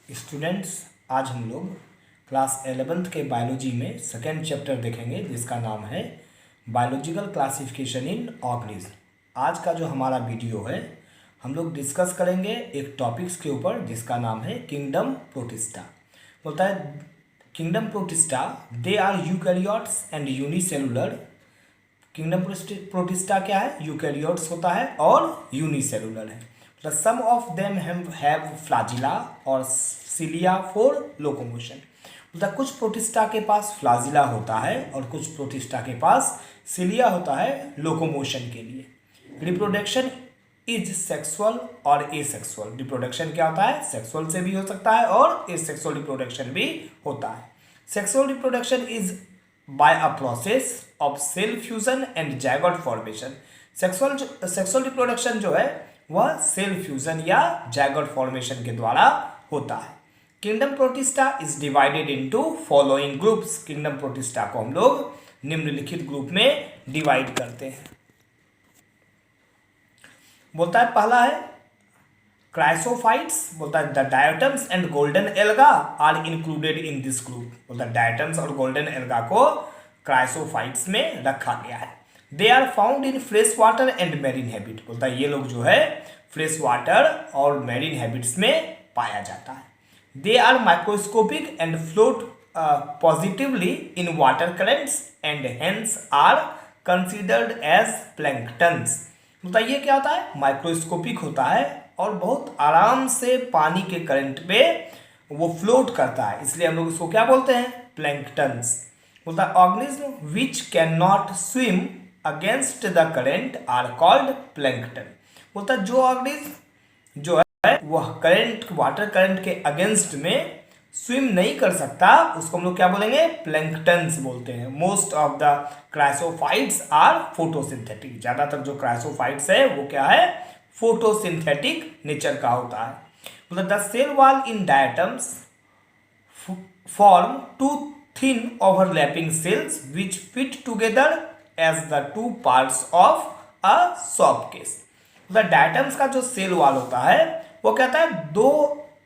Students, आज हम लोग क्लास 11th के बायोलॉजी में सेकेंड चैप्टर देखेंगे जिसका नाम है बायोलॉजिकल क्लासिफिकेशन इन ऑर्गेनिज्म। आज का जो हमारा वीडियो है हम लोग डिस्कस करेंगे एक टॉपिक्स के ऊपर जिसका नाम है किंगडम प्रोटिस्टा। बोलता है kingdom protista they are eukaryotes and unicellular. Kingdom protista क्या है? यूकैरियोट्स होता है और यूनिसेलुलर है। Some of them have flagella और सिलिया फॉर लोकोमोशन। मतलब कुछ प्रोटिस्टा के पास फ्लाजिला होता है और कुछ प्रोटिस्टा के पास सिलिया होता है लोकोमोशन के लिए। रिप्रोडक्शन इज सेक्सुअल और एसेक्सुअल। रिप्रोडक्शन क्या होता है? सेक्सुअल से भी हो सकता है और एसेक्सुअल रिप्रोडक्शन भी होता है। Sexual reproduction is by a process of cell fusion and zygote formation. Sexual reproduction जो है वह सेल फ्यूजन या जायगोट फॉर्मेशन के द्वारा होता है। Kingdom protista is divided into following groups. Kingdom protista को हम लोग निम्नलिखित ग्रुप में डिवाइड करते हैं। बोलता है पहला है क्राइसोफाइट्स। बोलता है the diatoms and golden algae are included in this group. बोलता है डायटम्स और गोल्डन एल्गा को क्राइसोफाइट्स में रखा गया है। They are found in fresh water and marine habit. बोलता है ये लोग जो है फ्रेश वाटर और मैरीन हैबिट्स में पाया जाता है। They are microscopic and float positively in water currents and hence are considered as planktons. बोलता है ये क्या होता है? माइक्रोस्कोपिक होता है और बहुत आराम से पानी के करंट पे वो फ्लोट करता है, इसलिए हम लोग इसको क्या बोलते हैं? प्लैंक्टन्स। बोलता है organism which can not swim against the current are called plankton. बोलता है जो ऑर्गेनिज्म जो है वह करंट वाटर करंट के अगेंस्ट में स्विम नहीं कर सकता उसको हम लोग क्या बोलेंगे? प्लैंक्टन्स बोलते हैं। Most of the chrysophytes are photosynthetic. ज्यादातर जो क्राइसोफाइट्स है वो क्या है? फोटोसिंथेटिक नेचर का होता है। मतलब the cell wall in diatoms form two thin overlapping shells which fit together as the two parts of a soft case. मतलब डायटम्स का जो सेल वॉल होता है वो कहता है दो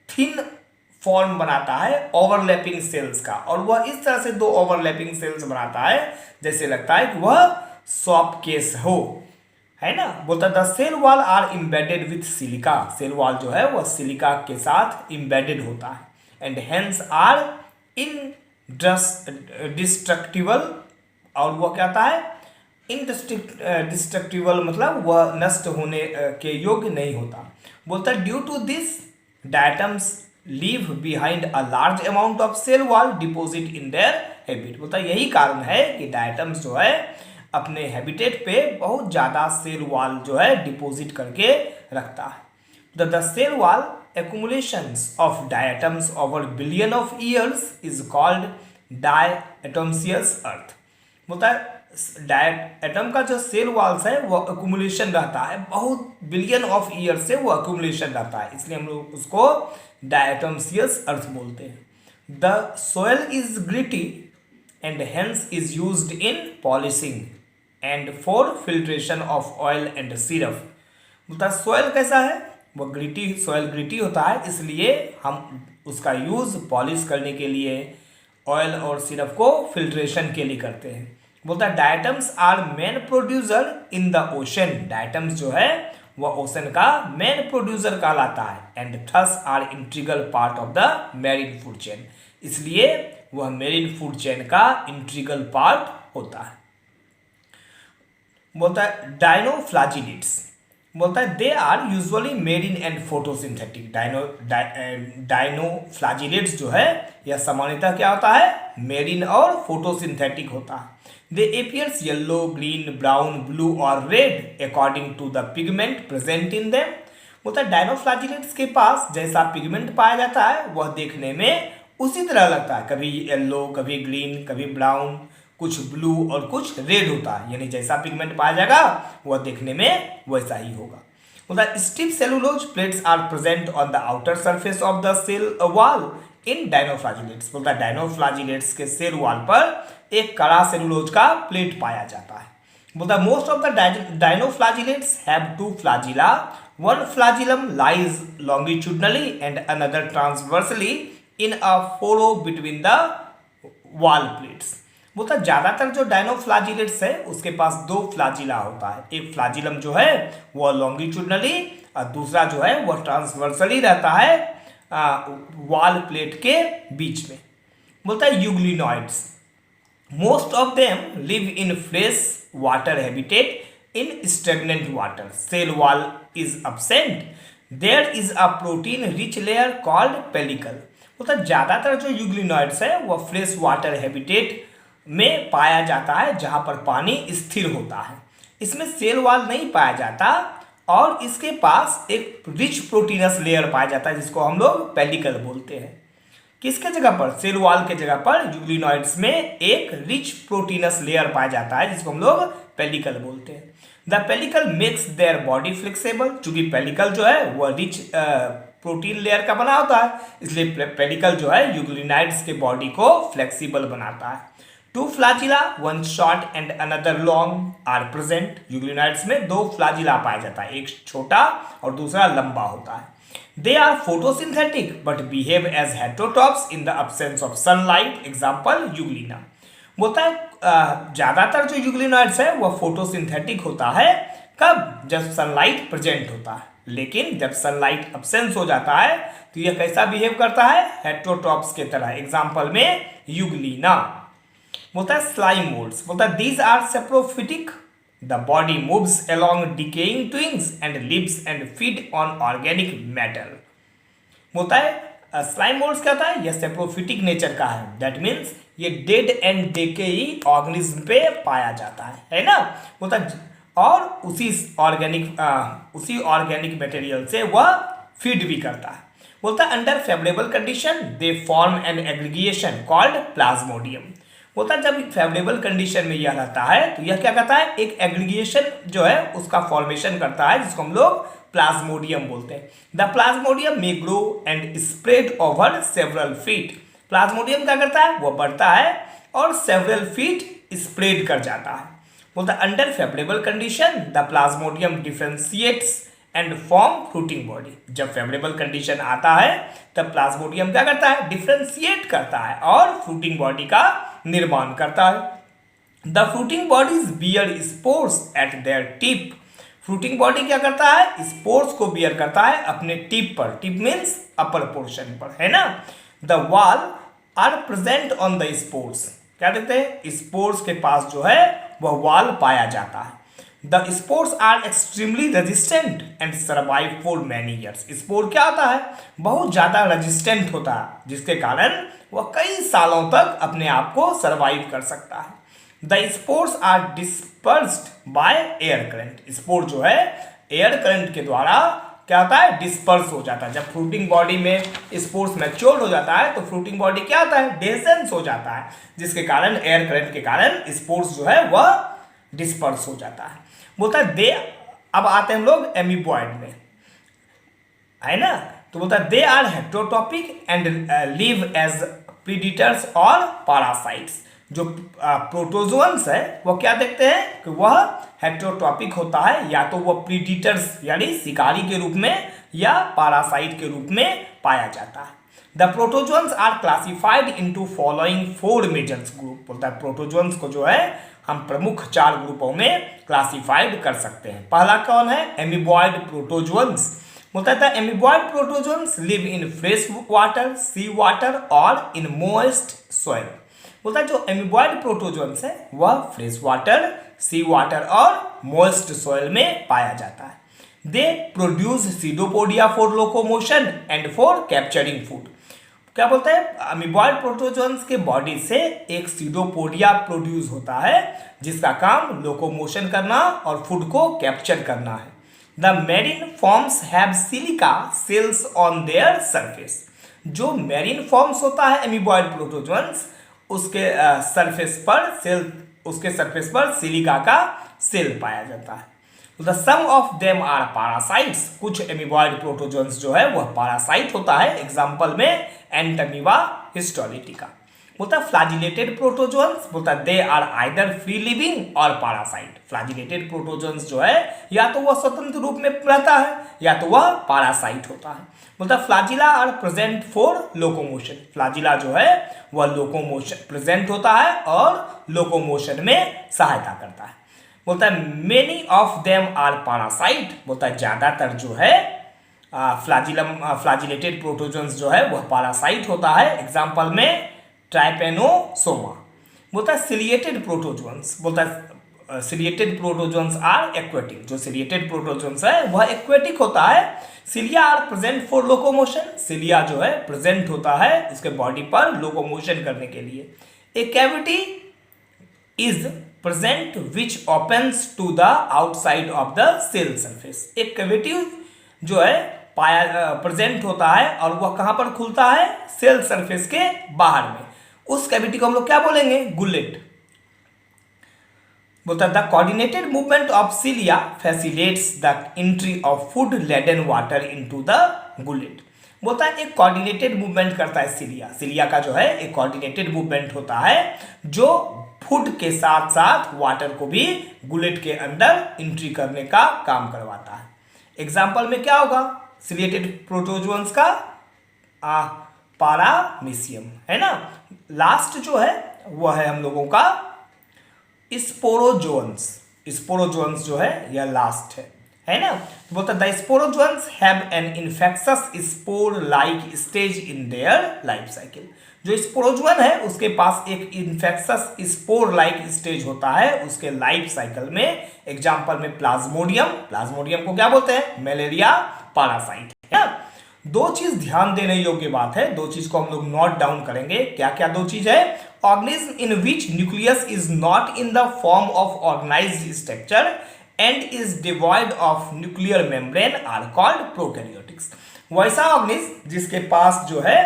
थिन फॉर्म बनाता है ओवरलैपिंग सेल्स का, और वह इस तरह से दो ओवरलैपिंग सेल्स बनाता है जैसे लगता है कि वह सॉफ्ट केस हो, है ना। बोलता the cell wall are embedded with silica. Cell wall जो है वह सिलिका के साथ इम्बेडेड होता है and hence are indestructible. और वह कहता है इनडिस्ट्रक्टिबल मतलब वह नष्ट होने के योग्य नहीं होता। बोलता है due to this diatoms leave behind a large amount of cell wall deposit in their habit. बोलता है यही कारण है कि डायटम्स जो है अपने हैबिटेट पे बहुत ज़्यादा सेल वॉल जो है डिपोजिट करके रखता है। The cell wall accumulations of diatoms over billion of years is called diatomaceous earth। बोलता है एटम का जो सेल वॉल्स है वो एक्यूमुलेशन रहता है, बहुत बिलियन ऑफ ईयर से वो एक्यूमुलेशन रहता है, इसलिए हम लोग उसको डायटोमसियस अर्थ बोलते हैं। The soil is gritty and hence is used in polishing and for filtration of oil and syrup. बोलता है सोयल कैसा है? वो ग्रिटी, सोयल ग्रिटी होता है, इसलिए हम उसका यूज पॉलिश करने के लिए, ऑयल और सिरप को फिल्ट्रेशन के लिए करते हैं। बोलता है diatoms are main producer in the ocean. Diatoms जो है वह ओशन का मेन प्रोड्यूसर कहलाता है and thus are integral part of the marine food chain. इसलिए वह मैरीन फूड चेन का इंटीग्रल पार्ट होता है। बोलता है डायनोफ्लाजिलेट्स। बोलता है they are usually marine and photosynthetic. Dinoflagellates जो है यह सामान्यतः क्या होता है? मेरीन और फोटोसिंथेटिक होता है। They appears yellow, green, brown, blue और red according to the pigment present in them. बोलता है डायनोफ्लाजिलेट्स के पास जैसा पिगमेंट पाया जाता है वह देखने में उसी तरह लगता है, कभी येलो, कभी ग्रीन, कभी ब्राउन, कुछ ब्लू और कुछ रेड होता है, यानी जैसा पिगमेंट पाया जाएगा वह देखने में वैसा ही होगा। बोलता है stiff cellulose plates are present on the outer surface of the cell wall in dinoflagellates. बोलता है डायनोफ्लाजिलेट्स के सेल वॉल पर एक कड़ा सेलुलोज का प्लेट पाया जाता है। बोलता है most of the dinoflagellates have two flagella one flagellum lies longitudinally and another transversely in a furrow between the wall plates. बोलता ज्यादातर जो डायनोफ्लैजिलेट्स है उसके पास दो फ्लैजिला होता है, एक फ्लैजिलम जो है वह लॉन्गिट्यूडनली और दूसरा जो है वह ट्रांसवर्सली रहता है वॉल प्लेट के बीच में। बोलता है euglenoids most of them live in fresh water habitat in stagnant water, cell wall is absent, there is a protein rich layer called pellicle. मतलब ज्यादातर जो यूग्लिनॉइड्स है वह फ्रेश वाटर हैबिटेट में पाया जाता है जहां पर पानी स्थिर होता है, इसमें सेल वॉल नहीं पाया जाता और इसके पास एक रिच प्रोटीनस लेयर पाया जाता है जिसको हम लोग पेलिकल बोलते हैं। किसके जगह पर? सेल वॉल के जगह पर यूग्लिनॉइड्स में एक रिच प्रोटीनस लेयर पाया जाता है जिसको हम लोग पेलिकल बोलते हैं। The pellicle makes their body flexible, चूंकि पेलिकल जो है वह रिच प्रोटीन लेयर का बना होता है इसलिए पेलिकल जो है यूग्लिनॉइड्स के बॉडी को फ्लेक्सिबल बनाता है। Two flagella one short and another long are present, euglenoids में दो फ्लैजिला पाया जाता है, एक छोटा और दूसरा लंबा होता है। They are photosynthetic but behave as heterotrophs in the absence of sunlight. Example Euglena. बोलता है ज्यादातर जो यूग्लिनॉइड्स है वह फोटोसिंथेटिक होता है कब? जब सनलाइट प्रेजेंट होता है, लेकिन जब सनलाइट अब्सेंस हो जाता है तो यह कैसा बिहेव करता है? हेटेरोट्रॉप्स के तरह। एग्जाम्पल में यूग्लिना। बोलता है स्लाइम मोल्ड्स, बोलता है these are saprophytic, the body moves along decaying twigs and lives and feed on organic matter। बोलता है स्लाइम मोल्ड्स क्या होता है? यह सेप्रोफिटिक नेचर का है, दैट मीन्स ये डेड एंड डेकेई ऑर्गेनिज्म पे पाया जाता है ना। बोलता है और उसी ऑर्गेनिक मटेरियल से वह फीड भी करता है। बोलता है under favourable condition they form an aggregation called plasmodium. होता है जब फेवरेबल कंडीशन में यह रहता है तो यह क्या करता है? एक एग्रीगेशन जो है उसका फॉर्मेशन करता है जिसको हम लोग प्लाज्मोडियम बोलते हैं। द प्लाज्मोडियम में grow and spread over several feet. Plasmodium क्या करता है? वह बढ़ता है और सेवरल फीट स्प्रेड कर जाता है। बोलता है under favourable condition the Plasmodium differentiates and form fruiting body. जब फेवरेबल कंडीशन आता है तब प्लाज्मोडियम क्या करता है? डिफरेंशिएट करता है और फ्रूटिंग बॉडी का निर्माण करता है। The fruiting bodies bear spores at their tip. Fruiting body क्या करता है? स्पोर्स को बियर करता है अपने टिप पर, टिप मीन्स अपर पोर्शन पर, है ना। The wall are present on the spores, क्या देखते हैं? स्पोर्स के पास जो है वह वॉल पाया जाता है। The spores are extremely resistant and survive for many years. Spore क्या होता है? बहुत ज्यादा रेजिस्टेंट होता है जिसके कारण वह कई सालों तक अपने आप को सर्वाइव कर सकता है। The spores are dispersed by air current. Spore जो है एयर करंट के द्वारा क्या होता है? डिस्पर्स हो जाता है। जब फ्रूटिंग बॉडी में स्पोर्स मैच्योर हो जाता है तो फ्रूटिंग बॉडी क्या होता है? डेसेंस हो जाता है जिसके कारण एयर करंट के कारण स्पोर्स जो है वह डिस्पर्स हो जाता है। बोलता है दे, अब आते हैं हम लोग एमीबॉइड में, है ना। तो बोलता है they are heterotrophic and live as predators और पैरासाइट्स। जो प्रोटोजोअन्स है वह क्या देखते हैं कि वह हेटेरोटॉपिक होता है, या तो वह प्रीडेटर्स यानी शिकारी के रूप में या पैरासाइट के रूप में पाया जाता है। The protozoans are classified into following 4 major group. बोलता है प्रोटोजोअन्स को जो है हम प्रमुख 4 ग्रुपों में क्लासिफाइड कर सकते हैं। पहला कौन है? Amoeboid protozoans. बोलता है amoeboid protozoans live in fresh water, sea water और इन मोइस्ट सॉइल। बोलता है जो एमीबॉइड प्रोटोजोअन्स है वह फ्रेश वाटर, सी वाटर और मोइस्ट सॉइल में पाया जाता है। They produce pseudopodia for locomotion and for capturing food. क्या बोलता है? अमीबॉइड प्रोटोजोअन्स के बॉडी से एक सीडोपोडिया प्रोड्यूस होता है जिसका काम लोकोमोशन करना और फूड को कैप्चर करना है। The marine forms have silica shells on their surface. जो मेरीन फॉर्म्स होता है एमीबॉइड प्रोटोजोअन्स उसके सरफेस पर सिलिका का सेल पाया जाता है। The some of them are parasites. कुछ एमीबॉइड प्रोटोजोअन्स जो है वह पैरासाइट होता है। एग्जाम्पल में एंटमीबा हिस्टोलिटिका। बोलता है फ्लैजिलेटेड प्रोटोजोन्स, बोलता है they are either free living और पैरासाइट। फ्लैजिलेटेड प्रोटोजोन्स जो है या तो वह स्वतंत्र रूप में रहता है या तो वह पैरासाइट होता है। बोलता है flagella are present for locomotion. Flagella जो है वह लोकोमोशन प्रेजेंट होता है और लोकोमोशन में सहायता करता है। बोलता है many of them are parasite. बोलता है ज्यादातर जो है फ्लैजिलेटेड प्रोटोजोन्स जो है वह पैरासाइट होता है। एग्जांपल में ट्राइपेनोसोमा। बोलता है सिलिएटेड प्रोटोजोन्स। बोलता है सिलिएटेड प्रोटोजोन्स आर एक्वेटिक। जो सिलिएटेड प्रोटोजोन्स है वह एक्वेटिक होता है। Cilia are present for locomotion. Cilia जो है प्रेजेंट होता है इसके बॉडी पर लोकोमोशन करने के लिए। A cavity is present which opens to the outside of the cell surface. एक कैविटी जो है पाया प्रेजेंट होता है और वह कहां पर खुलता है, सेल सरफेस के बाहर में। उस कैविटी को हम लोग क्या बोलेंगे, गुलेट। बोलता है the coordinated movement of cilia facilitates the entry of food laden water into the gullet. बोलता है एक कोऑर्डिनेटेड मूवमेंट करता है सिलिया। सिलिया का जो है एक कोऑर्डिनेटेड मूवमेंट होता है जो फूड के साथ साथ वाटर को भी गुलेट के अंदर एंट्री करने का काम करवाता है। एग्जाम्पल में क्या होगा सिलिएटेड प्रोटोजोन्स का, पारामीशियम है ना। लास्ट जो है वह है हम लोगों का स्पोरोजोन्स। स्पोरोजोन्स जो है यह लास्ट है ना। बोलता है the sporozoans have an infectious spore like stage in their life cycle. जो स्पोरोजोन है उसके पास एक इन्फेक्शस स्पोर लाइक स्टेज होता है उसके लाइफ साइकिल में। एग्जांपल में प्लाज्मोडियम। प्लाज्मोडियम को क्या बोलते हैं, मलेरिया पैरासाइट है ना। दो चीज ध्यान देने योग्य बात है, दो चीज को हम लोग नोट डाउन करेंगे। क्या क्या दो चीज है, organism in which nucleus is not in the form of organised structure and is devoid of nuclear membrane are called prokaryotics. वैसा ऑर्गेनिज्म जिसके पास जो है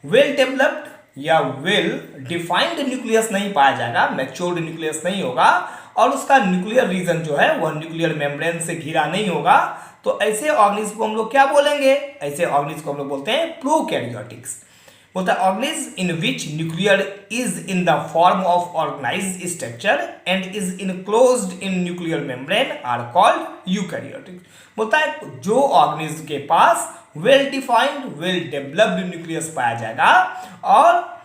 वेल डेवलप्ड या वेल डिफाइंड न्यूक्लियस नहीं पाया जाएगा, मैच्योर्ड न्यूक्लियस नहीं होगा और उसका न्यूक्लियर रीजन जो है वह न्यूक्लियर मेम्ब्रेन से घिरा नहीं होगा, तो ऐसे ऑर्गेनिज्म को हम लोग क्या बोलेंगे, ऐसे ऑर्गेनिज्म को हम लोग बोलते हैं प्रोकैरियोटिक्स। बोलता है organism in which nuclear is in the form of organised structure and is enclosed in nuclear membrane are called eukaryotics. बोलता है जो ऑर्गेनिज्म के पास well defined well developed nucleus पाया जाएगा और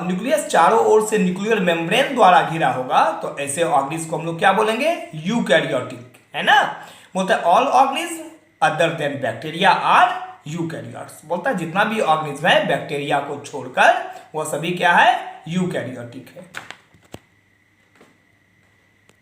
न्यूक्लियस चारों ओर से न्यूक्लियर मेम्ब्रेन द्वारा घिरा होगा, तो ऐसे ऑर्गेनिज्म को हम लोग क्या बोलेंगे, यूकैरियोटिक है ना। बोलता है all organism other than bacteria are eukaryotes. बोलता है जितना भी ऑर्गेनिज्म है बैक्टीरिया को छोड़कर वह सभी क्या है, यूकैरियोटिक है।